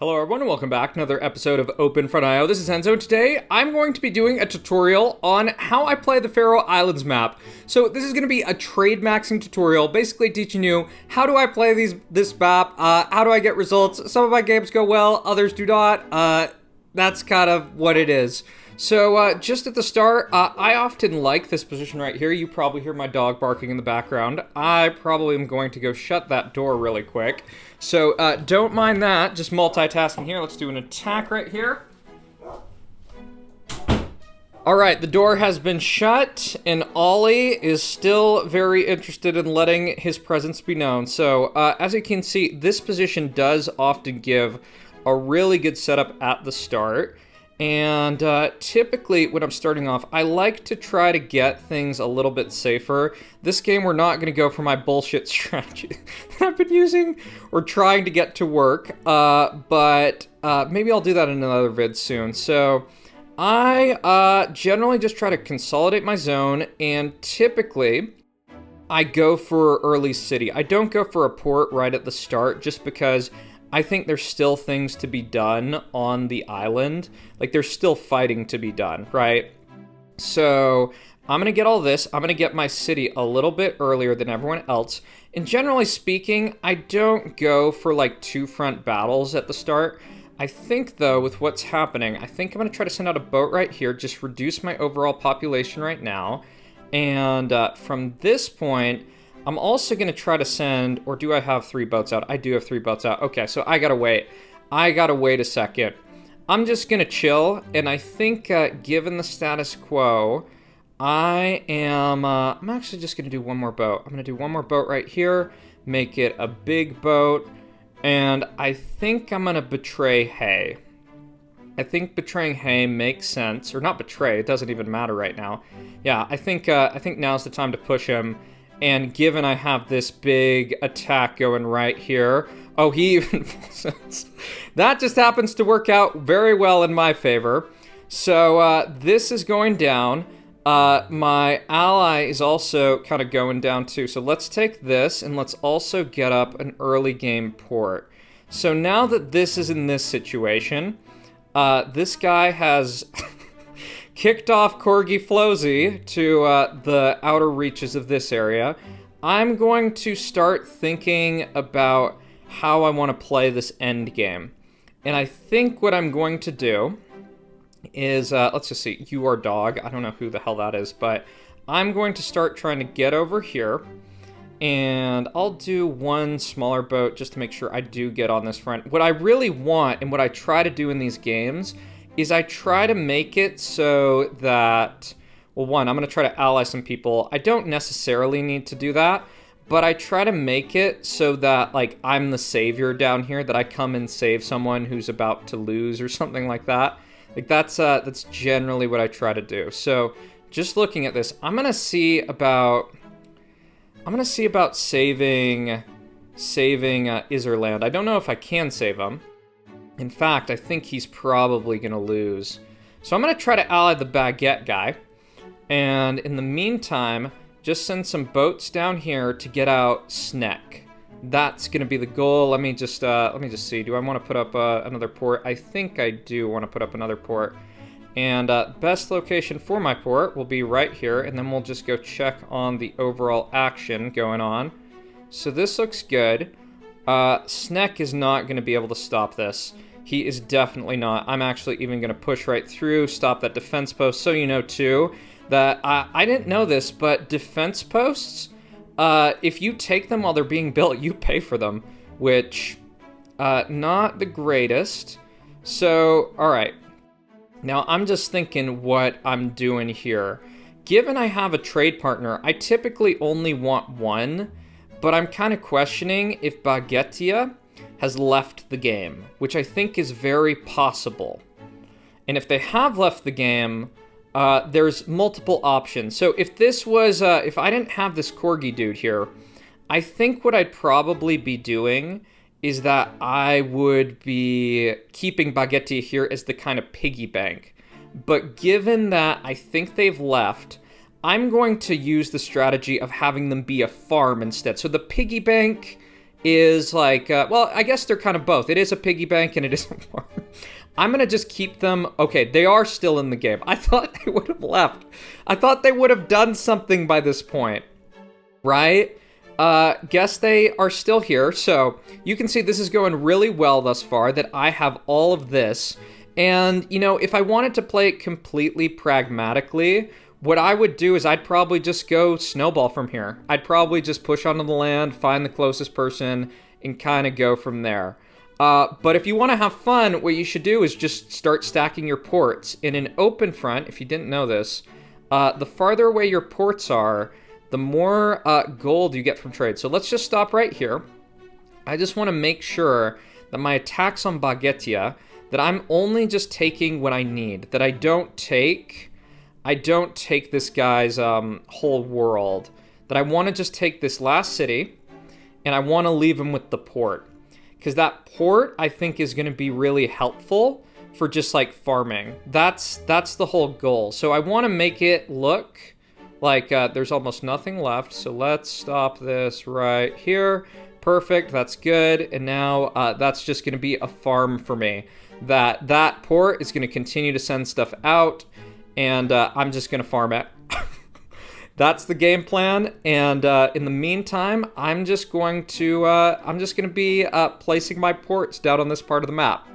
Hello everyone and welcome back to another episode of Open.io. This is Enzo and today I'm going to be doing a tutorial on how I play the Faroe Islands map. So this is going to be a Trademaxxing tutorial, basically teaching you how do I play this map, how do I get results. Some of my games go well, others do not. That's kind of what it is. So just at the start, I often like this position right here. You probably hear my dog barking in the background. I probably am going to go shut that door really quick. So don't mind that, just multitasking here. Let's do an attack right here. All right, the door has been shut, and Ollie is still very interested in letting his presence be known. So as you can see, this position does often give a really good setup at the start. And typically when I'm starting off, I like to try to get things a little bit safer. This game, we're not going to go for my bullshit strategy that I've been using or trying to get to work, but maybe I'll do that in another vid soon. So I generally just try to consolidate my zone, and typically I go for early city. I don't go for a port right at the start just because I think there's still things to be done on the island. Like, there's still fighting to be done, right? So I'm going to get all this. I'm going to get my city a little bit earlier than everyone else. And generally speaking, I don't go for like two front battles at the start. I think, though, with what's happening, I think I'm going to try to send out a boat right here, just reduce my overall population right now. And from this point, I'm also going to try to send, or do I have 3 boats out? I do have 3 boats out. Okay, so I gotta wait. I gotta wait a second. I'm just going to chill, and I think given the status quo, I'm actually just going to do one more boat. I'm going to do one more boat right here, make it a big boat, and I think I'm going to betray Hay. I think betraying Hay makes sense, or not betray, it doesn't even matter right now. Yeah, I think now's the time to push him. And given I have this big attack going right here, oh, he even that just happens to work out very well in my favor. So this is going down. My ally is also kind of going down too. So let's take this and let's also get up an early game port. So now that this is in this situation, this guy has kicked off Corgi Flozy to the outer reaches of this area. I'm going to start thinking about how I want to play this end game. And I think what I'm going to do is, let's just see, you are dog. I don't know who the hell that is, but I'm going to start trying to get over here. And I'll do one smaller boat just to make sure I do get on this front. What I really want, and what I try to do in these games, is I try to make it so that, well, one, I'm going to try to ally some people. I don't necessarily need to do that, but I try to make it so that, like, I'm the savior down here, that I come and save someone who's about to lose or something like that. Like, that's generally what I try to do. So, just looking at this, I'm going to see about saving Iserland. I don't know if I can save him. In fact, I think he's probably going to lose. So I'm going to try to ally the baguette guy. And in the meantime, just send some boats down here to get out Sneck. That's going to be the goal. Let me just see. Do I want to put up another port? I think I do want to put up another port. And best location for my port will be right here. And then we'll just go check on the overall action going on. So this looks good. Sneck is not going to be able to stop this. He is definitely not. I'm actually even going to push right through, stop that defense post. So you know, too, that I didn't know this, but defense posts, if you take them while they're being built, you pay for them, which, not the greatest. So, all right. Now, I'm just thinking what I'm doing here. Given I have a trade partner, I typically only want one, but I'm kind of questioning if Baguettia has left the game, which I think is very possible. And if they have left the game, there's multiple options. So if this was, if I didn't have this Corgi dude here, I think what I'd probably be doing is that I would be keeping Baguettia here as the kind of piggy bank. But given that I think they've left, I'm going to use the strategy of having them be a farm instead. So the piggy bank is like, well, I guess they're kind of both. It is a piggy bank and it is a farm. I'm going to just keep them. Okay, they are still in the game. I thought they would have left. I thought they would have done something by this point, right? Guess they are still here. So you can see this is going really well thus far, that I have all of this. And, you know, if I wanted to play it completely pragmatically, what I would do is I'd probably just go snowball from here. I'd probably just push onto the land, find the closest person, and kind of go from there. But if you want to have fun, what you should do is just start stacking your ports. In an open front, if you didn't know this, the farther away your ports are, the more gold you get from trade. So let's just stop right here. I just want to make sure that my attacks on Baguetia, that I'm only just taking what I need, that I don't take this guy's whole world, that I want to just take this last city, and I want to leave him with the port. Because that port, I think, is going to be really helpful for just, like, farming. That's the whole goal. So I want to make it look like there's almost nothing left. So let's stop this right here. Perfect, that's good. And now that's just going to be a farm for me. That port is going to continue to send stuff out, and I'm just going to farm it. That's the game plan, and in the meantime, I'm just going to be placing my ports down on this part of the map.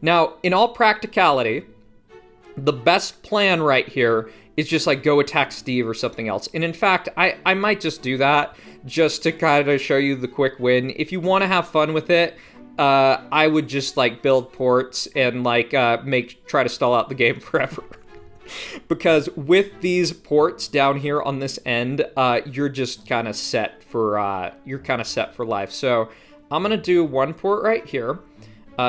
Now, in all practicality, the best plan right here is just like go attack Steve or something else. And in fact, I might just do that just to kind of show you the quick win. If you want to have fun with it, I would just like build ports and like try to stall out the game forever. Because with these ports down here on this end, you're just kind of set for life. So I'm gonna do one port right here,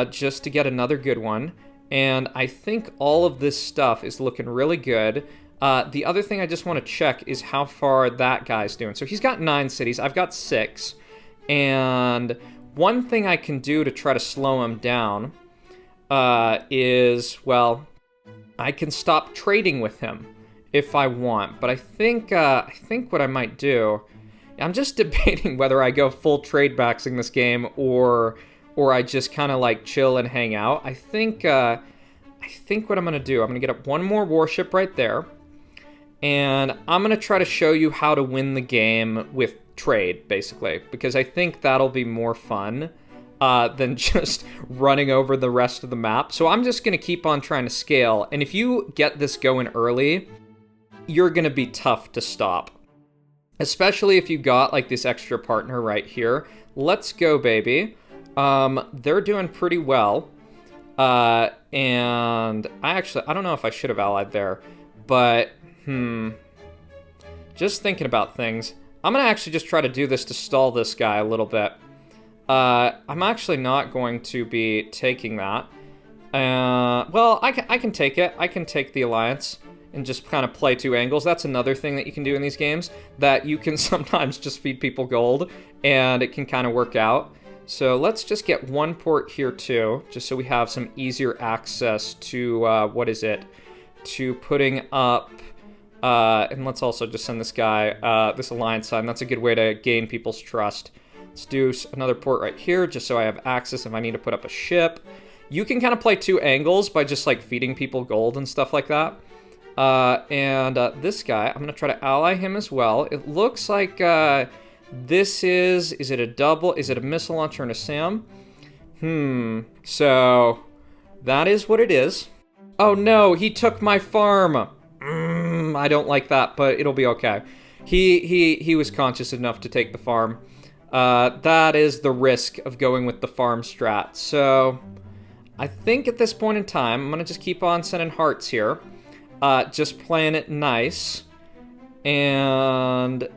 just to get another good one. And I think all of this stuff is looking really good. The other thing I just want to check is how far that guy's doing. So he's got 9 cities. I've got 6. And one thing I can do to try to slow him down is, well, I can stop trading with him if I want. But I think what I might do, I'm just debating whether I go full Trademaxxing this game or I just kind of like chill and hang out. I think what I'm gonna do, I'm gonna get up one more warship right there, and I'm gonna try to show you how to win the game with trade, basically, because I think that'll be more fun than just running over the rest of the map. So I'm just gonna keep on trying to scale, and if you get this going early, you're gonna be tough to stop. Especially if you got like this extra partner right here. Let's go, baby. They're doing pretty well. And I don't know if I should have allied there, but, just thinking about things. I'm gonna actually just try to do this to stall this guy a little bit. I'm actually not going to be taking that. Well, I can take it. I can take the alliance and just kind of play 2 angles. That's another thing that you can do in these games, that you can sometimes just feed people gold, and it can kind of work out. So let's just get one port here too, just so we have some easier access to, to putting up, and let's also just send this guy, this alliance sign. That's a good way to gain people's trust. Let's do another port right here, just so I have access if I need to put up a ship. You can kind of play 2 angles by just like feeding people gold and stuff like that. This guy, I'm gonna try to ally him as well. It looks like, this is it a double? Is it a missile launcher and a SAM? So that is what it is. Oh no, he took my farm. I don't like that, but it'll be okay. He was conscious enough to take the farm. That is the risk of going with the farm strat. So I think at this point in time, I'm gonna just keep on sending hearts here. Just playing it nice. And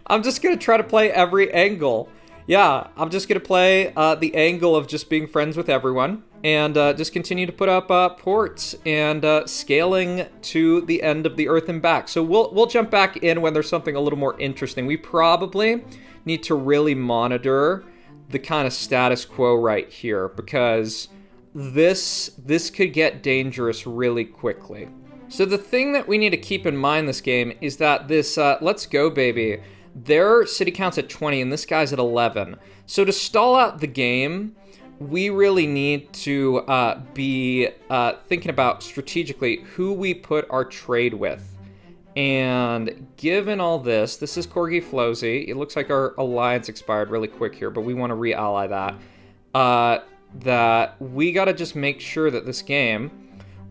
I'm just going to try to play every angle. Yeah, I'm just going to play the angle of just being friends with everyone. And just continue to put up ports and scaling to the end of the Earth and back. So we'll jump back in when there's something a little more interesting. We probably need to really monitor the kind of status quo right here, because this could get dangerous really quickly. So the thing that we need to keep in mind this game is that this let's go, baby. Their city count's at 20 and this guy's at 11. So to stall out the game, we really need to be thinking about strategically who we put our trade with. And given all this, this is Corgi Flozy. It looks like our alliance expired really quick here, but we want to re-ally that. That we got to just make sure that this game,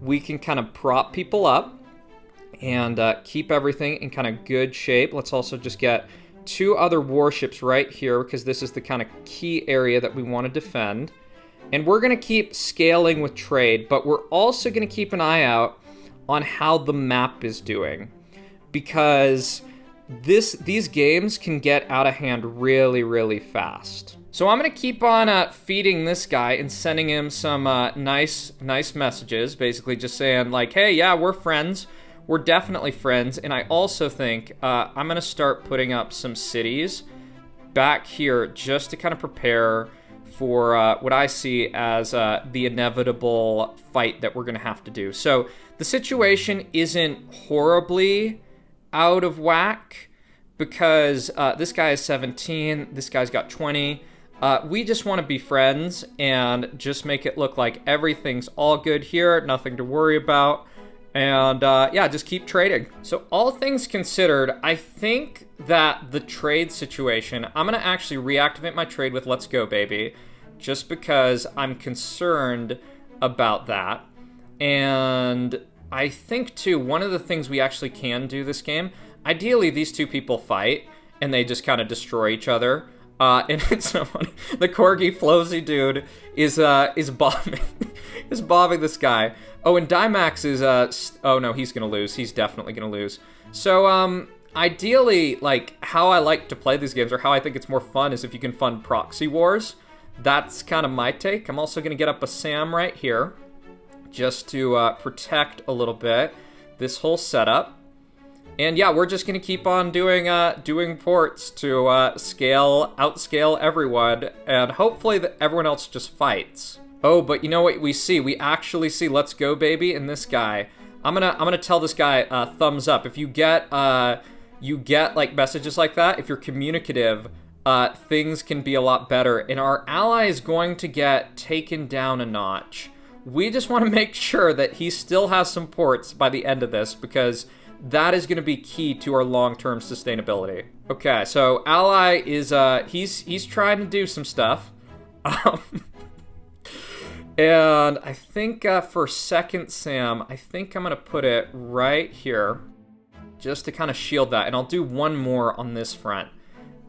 we can kind of prop people up and keep everything in kind of good shape. Let's also just get 2 other warships right here because this is the kind of key area that we want to defend. And we're going to keep scaling with trade, but we're also going to keep an eye out on how the map is doing because these games can get out of hand really, really fast. So I'm going to keep on feeding this guy and sending him some nice messages, basically just saying like, hey, yeah, we're friends. We're definitely friends. And I also think I'm going to start putting up some cities back here just to kind of prepare for what I see as the inevitable fight that we're going to have to do. So the situation isn't horribly out of whack because this guy is 17, this guy's got 20. We just want to be friends and just make it look like everything's all good here, nothing to worry about. And yeah, just keep trading. So all things considered, I think that the trade situation, I'm going to actually reactivate my trade with Let's Go Baby, just because I'm concerned about that. And I think too, one of the things we actually can do this game, ideally these 2 people fight and they just kind of destroy each other. And it's so funny. The Corgi Flozy dude is bombing is bombing this guy. Oh, and Dimax is oh no, he's gonna lose. He's definitely gonna lose. So ideally, like how I like to play these games, or how I think it's more fun, is if you can fund proxy wars. That's kind of my take. I'm also gonna get up a Sam right here, just to protect a little bit this whole setup. And yeah, we're just gonna keep on doing ports to outscale everyone, and hopefully that everyone else just fights. Oh, but you know what we see? We actually see Let's Go Baby in this guy. I'm gonna tell this guy thumbs up. If you get like messages like that, if you're communicative, things can be a lot better. And our ally is going to get taken down a notch. We just want to make sure that he still has some ports by the end of this, because that is going to be key to our long-term sustainability. Okay, so ally is he's trying to do some stuff. And I think for second Sam, I think I'm going to put it right here just to kind of shield that. And I'll do one more on this front.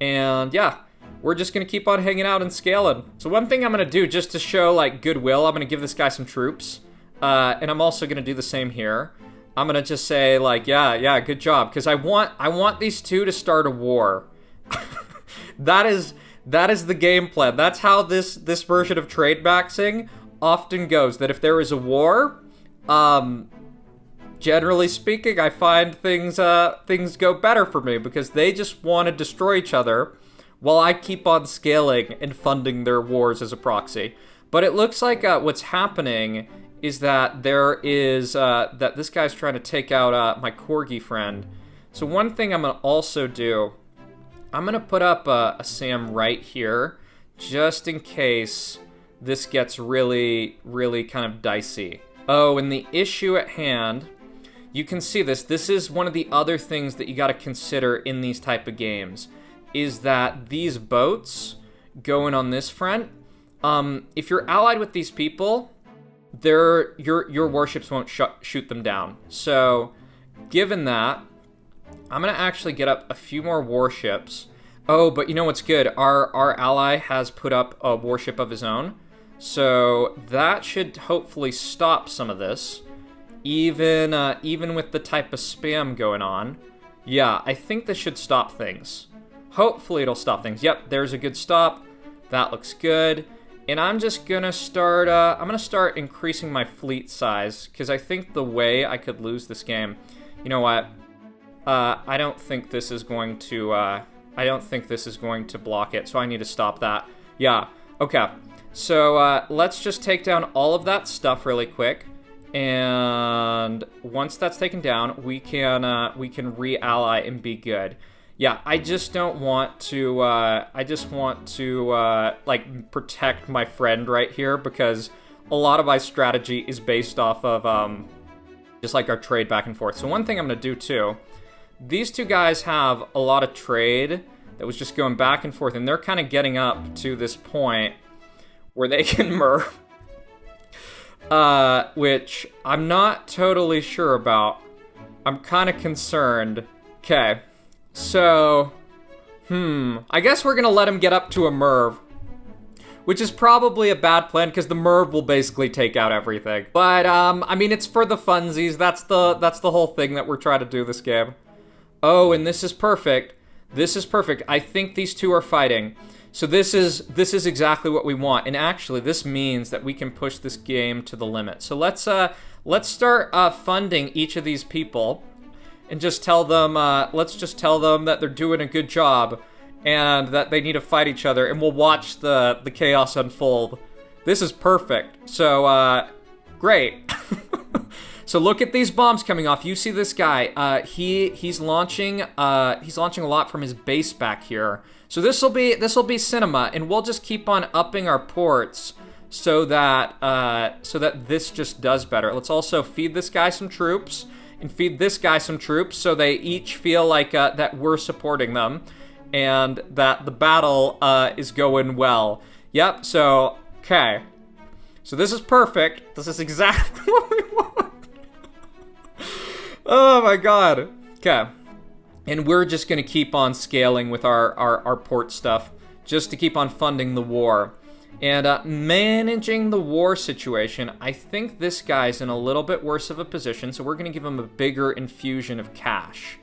And yeah, we're just going to keep on hanging out and scaling. So one thing I'm going to do just to show like goodwill, I'm going to give this guy some troops. And I'm also going to do the same here. I'm going to just say like, yeah, good job. Because I want these 2 to start a war. That is the game plan. That's how this version of Trademaxxing often goes, that if there is a war, generally speaking, I find things go better for me, because they just want to destroy each other while I keep on scaling and funding their wars as a proxy. But it looks like what's happening is that there is that this guy's trying to take out my Corgi friend. So one thing I'm gonna also do, I'm gonna put up a Sam right here, just in case this gets really, really kind of dicey. Oh, and the issue at hand, you can see this. This is one of the other things that you got to consider in these type of games, is that these boats going on this front, if you're allied with these people, your warships won't shoot them down. So, given that, I'm gonna actually get up a few more warships. Oh, but you know what's good? Our ally has put up a warship of his own. So that should hopefully stop some of this, even with the type of spam going on. Yeah, I think this should stop things. Hopefully it'll stop things. Yep, there's a good stop. That looks good. And I'm just gonna start. I'm gonna start increasing my fleet size, because I think the way I could lose this game. You know what? I don't think this is going to. I don't think this is going to block it. So I need to stop that. Yeah. Okay. So let's just take down all of that stuff really quick, and once that's taken down, we can re-ally and be good. Yeah, I just don't want to, like, protect my friend right here, because a lot of my strategy is based off of, just like our trade back and forth. So one thing I'm going to do too, these two guys have a lot of trade that was just going back and forth, and they're kind of getting up to this point where they can merge, which I'm not totally sure about. I'm kind of concerned. Okay, so, I guess we're going to let him get up to a Merve, which is probably a bad plan, because the Merve will basically take out everything. But, I mean, it's for the funsies. That's the whole thing that we're trying to do this game. Oh, and this is perfect. This is perfect. I think these two are fighting. So this is exactly what we want. And actually, this means that we can push this game to the limit. So let's start funding each of these people, and just tell them, let's just tell them that they're doing a good job, and that they need to fight each other, and we'll watch the chaos unfold. This is perfect. So, great. So look at these bombs coming off. You see this guy, he's launching a lot from his base back here. So this'll be cinema, and we'll just keep on upping our ports so that this just does better. Let's also feed this guy some troops, and feed this guy some troops, so they each feel like, that we're supporting them, and that the battle is going well. Yep, so, okay. So this is perfect. This is exactly what we want. Oh my god. Okay. And we're just going to keep on scaling with our port stuff, just to keep on funding the war. And managing the war situation, I think this guy's in a little bit worse of a position, so we're going to give him a bigger infusion of cash.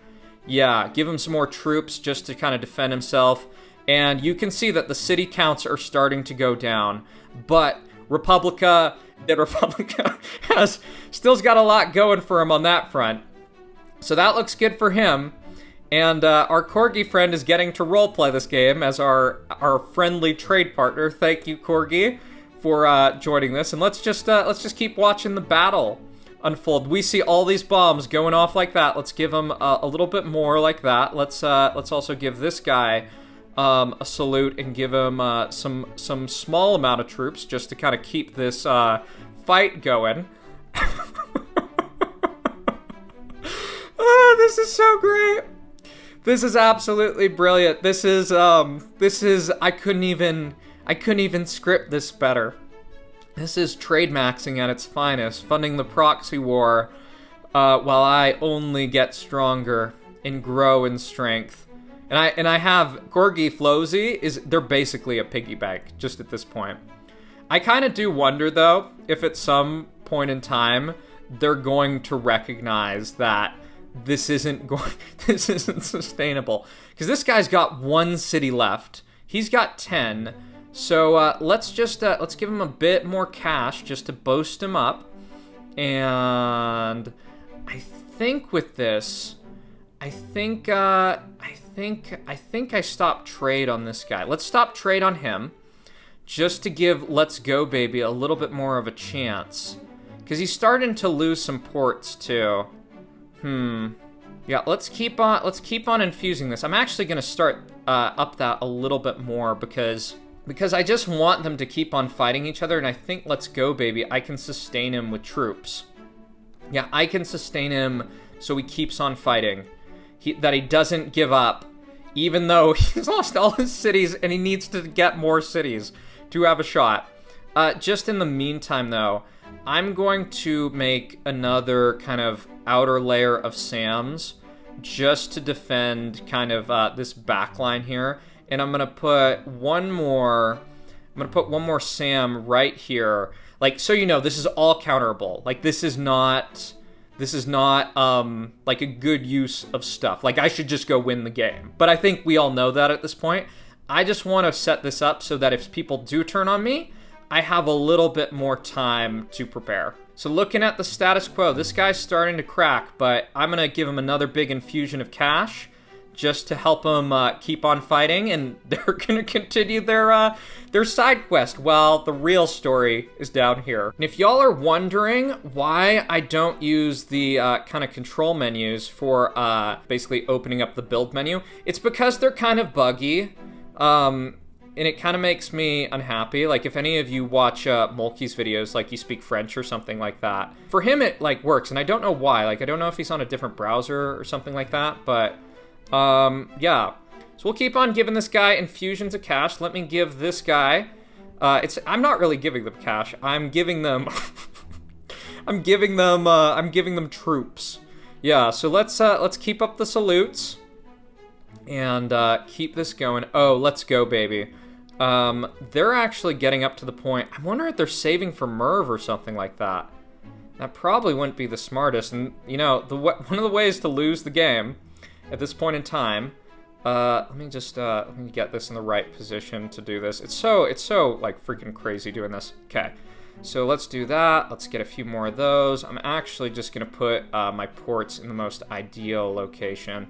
Yeah, give him some more troops just to kind of defend himself. And you can see that the city counts are starting to go down. But Republica has still's got a lot going for him on that front. So that looks good for him. And our Corgi friend is getting to roleplay this game as our friendly trade partner. Thank you, Corgi, for joining this. And let's just keep watching the battle unfold. We see all these bombs going off like that. Let's give him a little bit more like that. Let's also give this guy a salute, and give him some small amount of troops just to kind of keep this fight going. Oh, this is so great. This is absolutely brilliant. This is I couldn't even script this better. This is Trademaxxing at its finest, funding the proxy war, while I only get stronger and grow in strength. And I have Corgi Flozy they're basically a piggy bank just at this point. I kind of do wonder though if at some point in time they're going to recognize that this isn't sustainable, because this guy's got 1 city left. He's got 10. So let's give him a bit more cash just to boost him up. And I think with this, I think I stopped trade on this guy. Let's stop trade on him, just to give Let's Go Baby a little bit more of a chance, because he's starting to lose some ports too. Yeah, let's keep on infusing this. I'm actually gonna start up that a little bit more, because I just want them to keep on fighting each other, and I think Let's Go Baby, I can sustain him with troops. Yeah, I can sustain him so he keeps on fighting. That he doesn't give up, even though he's lost all his cities and he needs to get more cities to have a shot. Just in the meantime, though, I'm going to make another kind of outer layer of SAMs just to defend kind of this backline here. And I'm going to put one more SAM right here. Like, so you know, this is all counterable. Like, this is not like a good use of stuff. Like, I should just go win the game. But I think we all know that at this point. I just want to set this up so that if people do turn on me, I have a little bit more time to prepare. So looking at the status quo, this guy's starting to crack, but I'm going to give him another big infusion of cash just to help them keep on fighting, and they're gonna continue their side quest while the real story is down here. And if y'all are wondering why I don't use the kind of control menus for basically opening up the build menu, it's because they're kind of buggy. And it kind of makes me unhappy. Like, if any of you watch Mulkey's videos, like, you speak French or something like that, for him it, like, works, and I don't know why. Like, I don't know if he's on a different browser or something like that, but, yeah. So we'll keep on giving this guy infusions of cash. Let me give this guy, I'm not really giving them cash. I'm giving them, I'm giving them troops. Yeah, so let's keep up the salutes and keep this going. Oh, let's go, baby. They're actually getting up to the point. I wonder if they're saving for Merve or something like that. That probably wouldn't be the smartest. And, you know, one of the ways to lose the game at this point in time, let me get this in the right position to do this. It's so, like, freaking crazy doing this. Okay, so let's do that. Let's get a few more of those. I'm actually just going to put my ports in the most ideal location.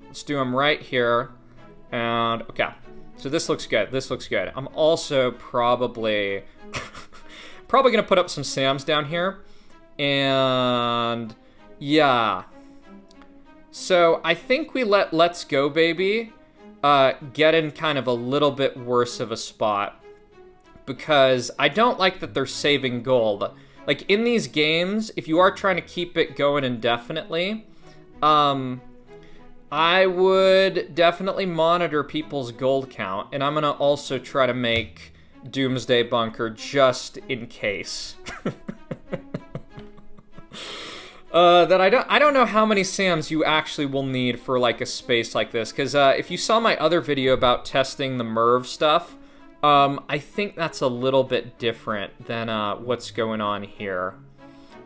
Let's do them right here. And, okay. So this looks good. This looks good. I'm also probably going to put up some SAMs down here. And yeah. So I think we let Let's Go Baby get in kind of a little bit worse of a spot, because I don't like that they're saving gold. Like, in these games, if you are trying to keep it going indefinitely, I would definitely monitor people's gold count, and I'm gonna also try to make Doomsday Bunker just in case. That I don't know how many SAMs you actually will need for like a space like this, because if you saw my other video about testing the Merve stuff, I think that's a little bit different than what's going on here.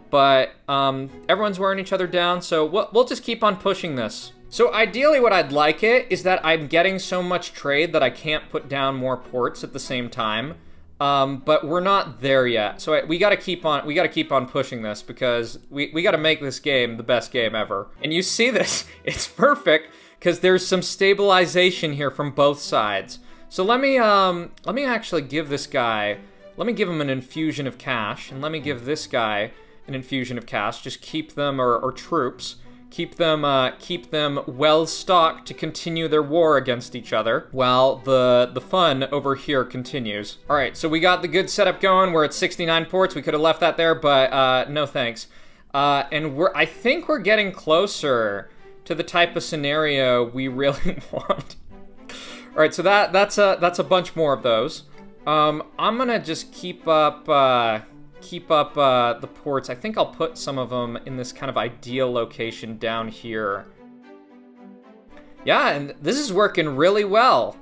But everyone's wearing each other down, so we'll just keep on pushing this. So ideally what I'd like it is that I'm getting so much trade that I can't put down more ports at the same time. But we're not there yet. So we gotta keep on pushing this, because we gotta make this game the best game ever. And you see this, it's perfect, because there's some stabilization here from both sides. So let me actually give this guy, let me give him an infusion of cash, and let me give this guy an infusion of cash. Just keep them, or troops. Keep them well stocked to continue their war against each other while the fun over here continues. All right, so we got the good setup going. We're at 69 ports. We could have left that there, but no thanks. And I think we're getting closer to the type of scenario we really want. All right, so that's a bunch more of those. I'm gonna just keep up the ports. I think I'll put some of them in this kind of ideal location down here. Yeah, and this is working really well.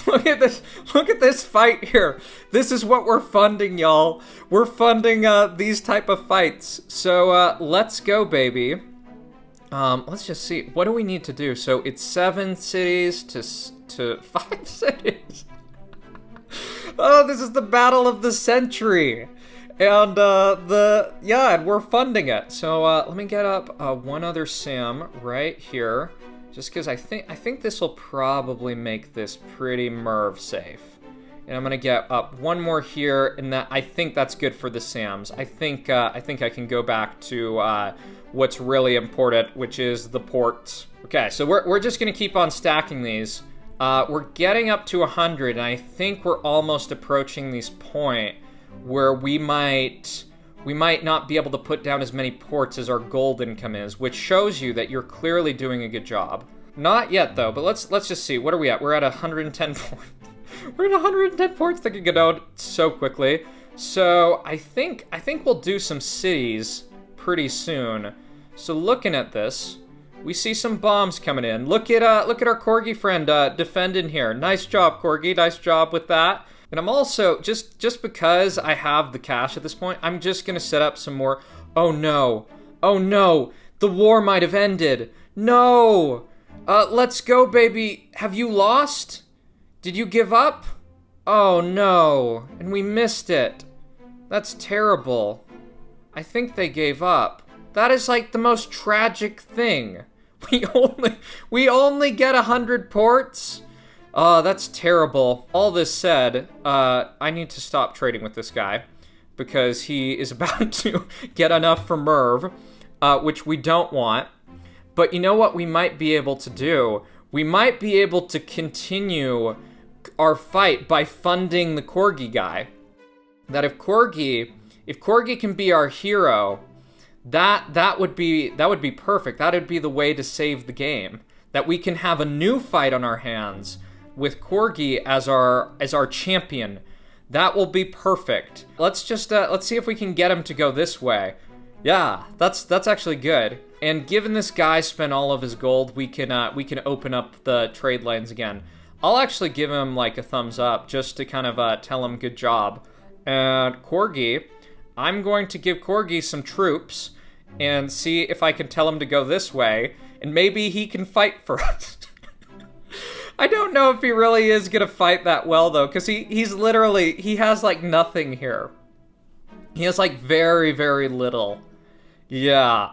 Look at this fight here. This is what we're funding, y'all. We're funding these type of fights. So let's go, baby. Let's just see. What do we need to do? So it's 7 cities to 5 cities. Oh, this is the battle of the century. And and we're funding it. So let me get up one other SAM right here, just because I think this will probably make this pretty Merve safe. And I'm gonna get up one more here, and I think that's good for the SAMs. I think I can go back to what's really important, which is the ports. Okay, so we're just gonna keep on stacking these. We're getting up to 100, and I think we're almost approaching this point where we might not be able to put down as many ports as our gold income is, which shows you that you're clearly doing a good job. Not yet though, but let's just see. What are we at? We're at 110 ports. We're at 110 ports that can go down so quickly. So I think we'll do some cities pretty soon. So looking at this, we see some bombs coming in. Look at our Corgi friend defending here. Nice job, Corgi. Nice job with that. And I'm also, just because I have the cash at this point, I'm just gonna set up some more. Oh no, the war might have ended. No, let's go, baby. Have you lost? Did you give up? Oh no, and we missed it. That's terrible. I think they gave up. That is like the most tragic thing. We only get 100 ports? Oh, that's terrible. All this said, I need to stop trading with this guy because he is about to get enough for Merve, which we don't want. But you know what we might be able to do? We might be able to continue our fight by funding the Corgi guy. That if Corgi can be our hero, that would be perfect. That would be the way to save the game. That we can have a new fight on our hands with Corgi as our champion. That will be perfect. Let's just let's see if we can get him to go this way. Yeah, that's actually good. And given this guy spent all of his gold, we can open up the trade lanes again. I'll actually give him like a thumbs up just to kind of tell him good job. And Corgi, I'm going to give Corgi some troops and see if I can tell him to go this way, and maybe he can fight for us. I don't know if he really is gonna fight that well though, because he has like nothing here. He has like very, very little. Yeah.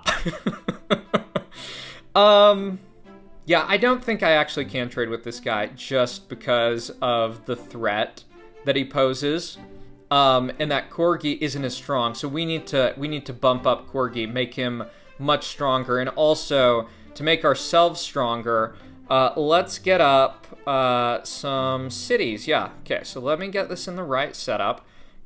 Yeah, I don't think I actually can trade with this guy just because of the threat that he poses. And that Corgi isn't as strong, so we need to bump up Corgi, make him much stronger, and also to make ourselves stronger, let's get up some cities. Yeah, okay, so let me get this in the right setup.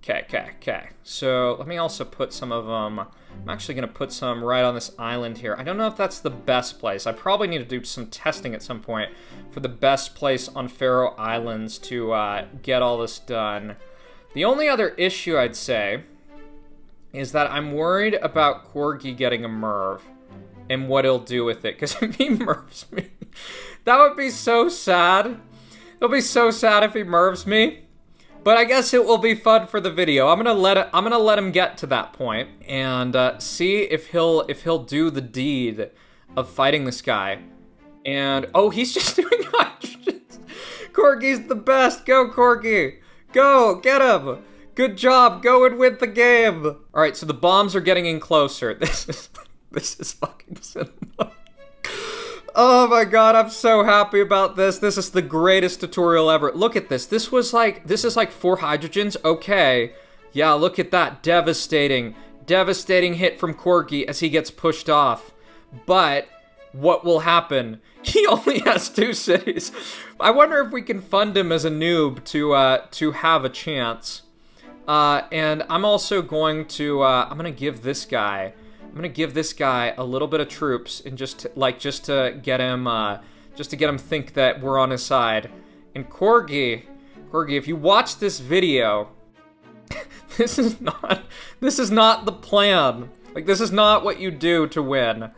Okay. So let me also put some of them. I'm actually going to put some right on this island here. I don't know if that's the best place. I probably need to do some testing at some point for the best place on Faroe Islands to get all this done. The only other issue I'd say is that I'm worried about Corgi getting a Merve and what he'll do with it. Because if he Merves me, that would be so sad. It'll be so sad if he Merves me. But I guess it will be fun for the video. I'm gonna let him get to that point and see if he'll do the deed of fighting this guy. And oh, he's just doing hydrogen. Corgi's the best. Go, Corgi. Go, get him. Good job. Go and win the game. All right, so the bombs are getting in closer. This is fucking cinema. Oh my god, I'm so happy about this. This is the greatest tutorial ever. Look at this. This is like 4 hydrogens. Okay. Yeah, look at that. Devastating. Devastating hit from Corgi as he gets pushed off. But what will happen? He only has 2 cities. I wonder if we can fund him as a noob to have a chance. And I'm also going to I'm gonna give this guy a little bit of troops and just to get him think that we're on his side. And Corgi, if you watch this video, this is not the plan. Like, this is not what you do to win.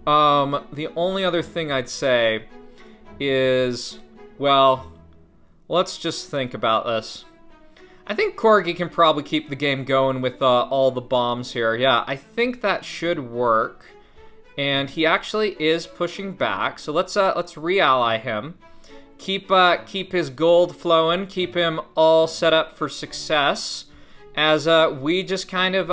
The only other thing I'd say is, well, let's just think about this. I think Corgi can probably keep the game going with all the bombs here. Yeah, I think that should work. And he actually is pushing back. So let's re-ally him. Keep his gold flowing. Keep him all set up for success. As we just kind of...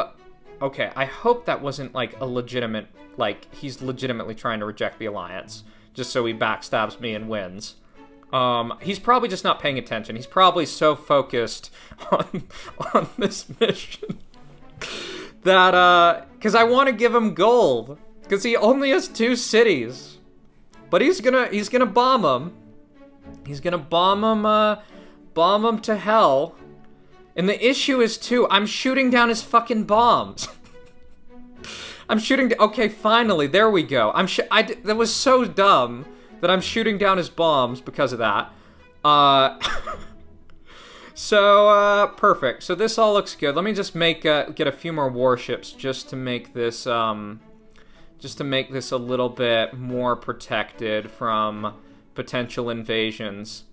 Okay, I hope that wasn't like a legitimate... Like, he's legitimately trying to reject the alliance. Just so he backstabs me and wins. He's probably just not paying attention. He's probably so focused on this mission that, because I want to give him gold, because he only has 2 cities, but he's gonna bomb him. He's gonna bomb him to hell. And the issue is too, I'm shooting down his fucking bombs. Okay, finally, there we go. That was so dumb. That I'm shooting down his bombs because of that. Perfect. So this all looks good. Let me just get a few more warships just to make this a little bit more protected from potential invasions.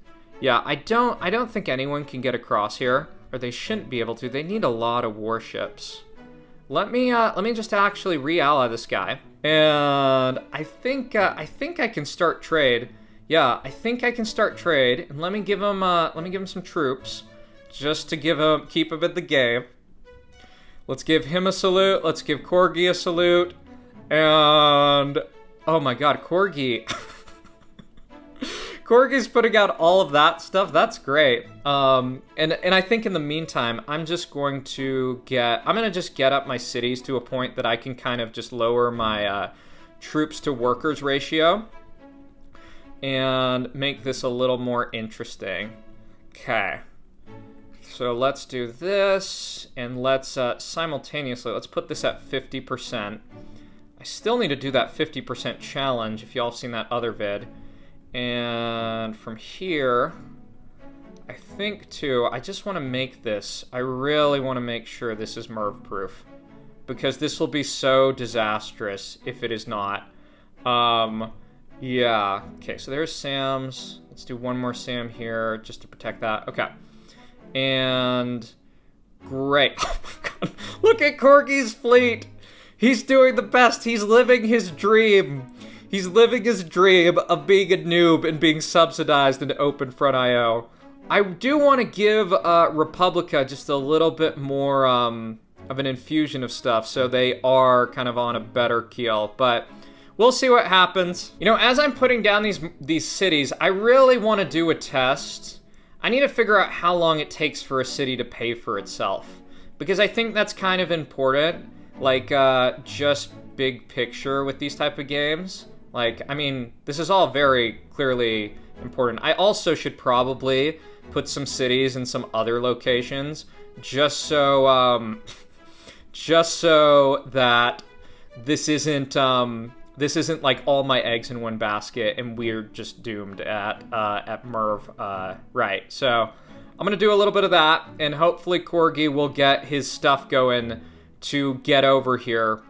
Yeah, I don't think anyone can get across here, or they shouldn't be able to. They need a lot of warships. Let me just actually re-ally this guy. And I think I can start trade. Yeah, I think I can start trade. And let me give him some troops, just to keep him in the game. Let's give him a salute. Let's give Corgi a salute. And Oh my god, Corgi. Corgi's putting out all of that stuff. That's great. And I think in the meantime, I'm just going to get up my cities to a point that I can kind of just lower my troops to workers ratio and make this a little more interesting. Okay. So let's do this, and let's simultaneously, let's put this at 50%. I still need to do that 50% challenge, if y'all have seen that other vid. And from here, I think too, I just want to make this, I really want to make sure this is Merve-proof, because this will be so disastrous if it is not. Yeah. Okay, so there's Sam's. Let's do one more Sam here just to protect that. Okay. And great. Oh my god. Look at Corgi's fleet. He's doing the best. He's living his dream. He's living his dream of being a noob and being subsidized in Open Front IO. I do want to give Republica just a little bit more of an infusion of stuff so they are kind of on a better keel, but we'll see what happens. You know, as I'm putting down these cities, I really want to do a test. I need to figure out how long it takes for a city to pay for itself, because I think that's kind of important, like just big picture with these type of games. Like, I mean, this is all very clearly important. I also should probably put some cities in some other locations just so that this isn't like all my eggs in one basket and we're just doomed at Merv. Right. So I'm gonna do a little bit of that, and hopefully Corgi will get his stuff going to get over here,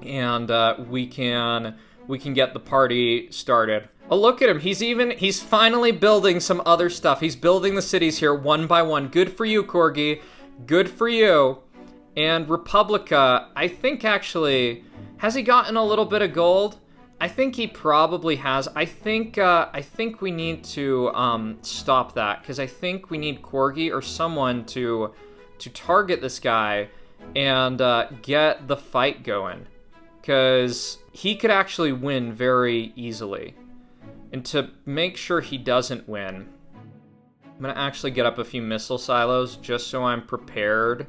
and we can get the party started. Oh, look at him. He's finally building some other stuff. He's building the cities here one by one. Good for you, Corgi. Good for you. And Republica, I think actually, has he gotten a little bit of gold? I think he probably has. I think we need to stop that, because I think we need Corgi or someone to target this guy and get the fight going, because he could actually win very easily. And to make sure he doesn't win, I'm going to actually get up a few missile silos just so I'm prepared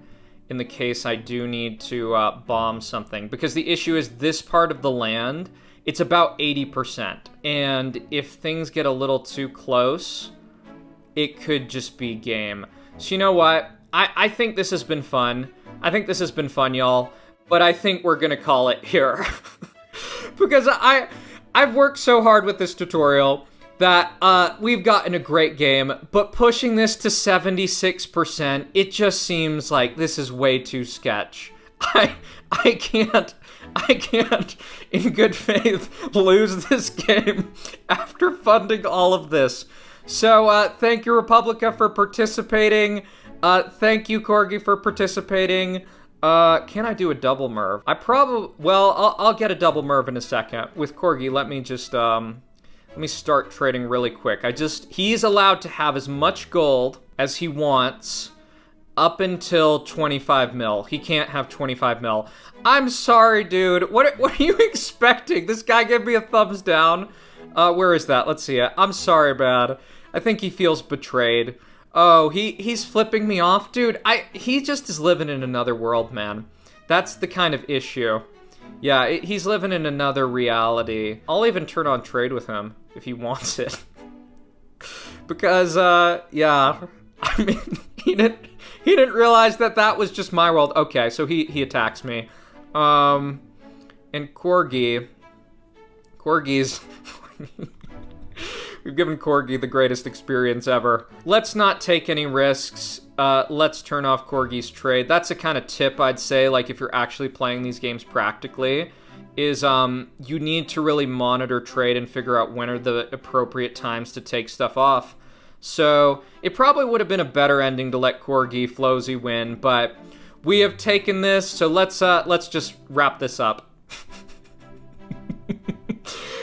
in the case I do need to bomb something. Because the issue is this part of the land, it's about 80%. And if things get a little too close, it could just be game. So you know what? I think this has been fun. I think this has been fun, y'all. But I think we're going to call it here. Because I've worked so hard with this tutorial that we've gotten a great game, but pushing this to 76%, it just seems like this is way too sketch. I can't in good faith lose this game after funding all of this. So thank you, Republica, for participating. Thank you, Corgi, for participating. Can I do a double Merv? I'll get a double Merv in a second. With Corgi, let me just, let me start trading really quick. He's allowed to have as much gold as he wants up until 25 mil. He can't have 25 mil. I'm sorry, dude. What are you expecting? This guy gave me a thumbs down. Where is that? Let's see it. I'm sorry, man. I think he feels betrayed. Oh, he's flipping me off? Dude, he just is living in another world, man. That's the kind of issue. Yeah, he's living in another reality. I'll even turn on trade with him if he wants it. Because, yeah, I mean, he didn't realize that was just my world. Okay, so he attacks me. And Corgi's... We've given Corgi the greatest experience ever. Let's not take any risks. Let's turn off Corgi's trade. That's a kind of tip I'd say, like if you're actually playing these games practically, is you need to really monitor trade and figure out when are the appropriate times to take stuff off. So it probably would have been a better ending to let Corgi Flozy win, but we have taken this, so let's just wrap this up.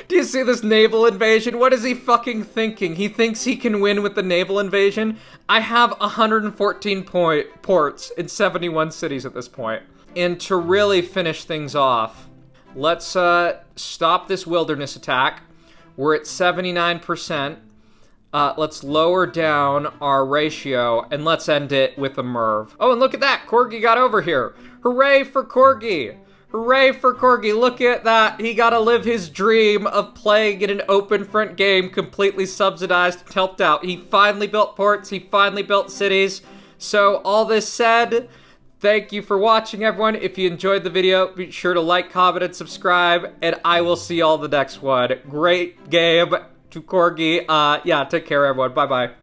Do you see this naval invasion? What is he fucking thinking? He thinks he can win with the naval invasion? I have 114 ports in 71 cities at this point. And to really finish things off, let's stop this wilderness attack. We're at 79%. Let's lower down our ratio, and let's end it with a Merve. Oh, and look at that! Corgi got over here. Hooray for Corgi! Hooray for Corgi, look at that. He got to live his dream of playing in an open front game, completely subsidized and helped out. He finally built ports, he finally built cities. So all this said, thank you for watching, everyone. If you enjoyed the video, be sure to like, comment, and subscribe, and I will see y'all the next one. Great game to Corgi. Yeah, take care, everyone. Bye-bye.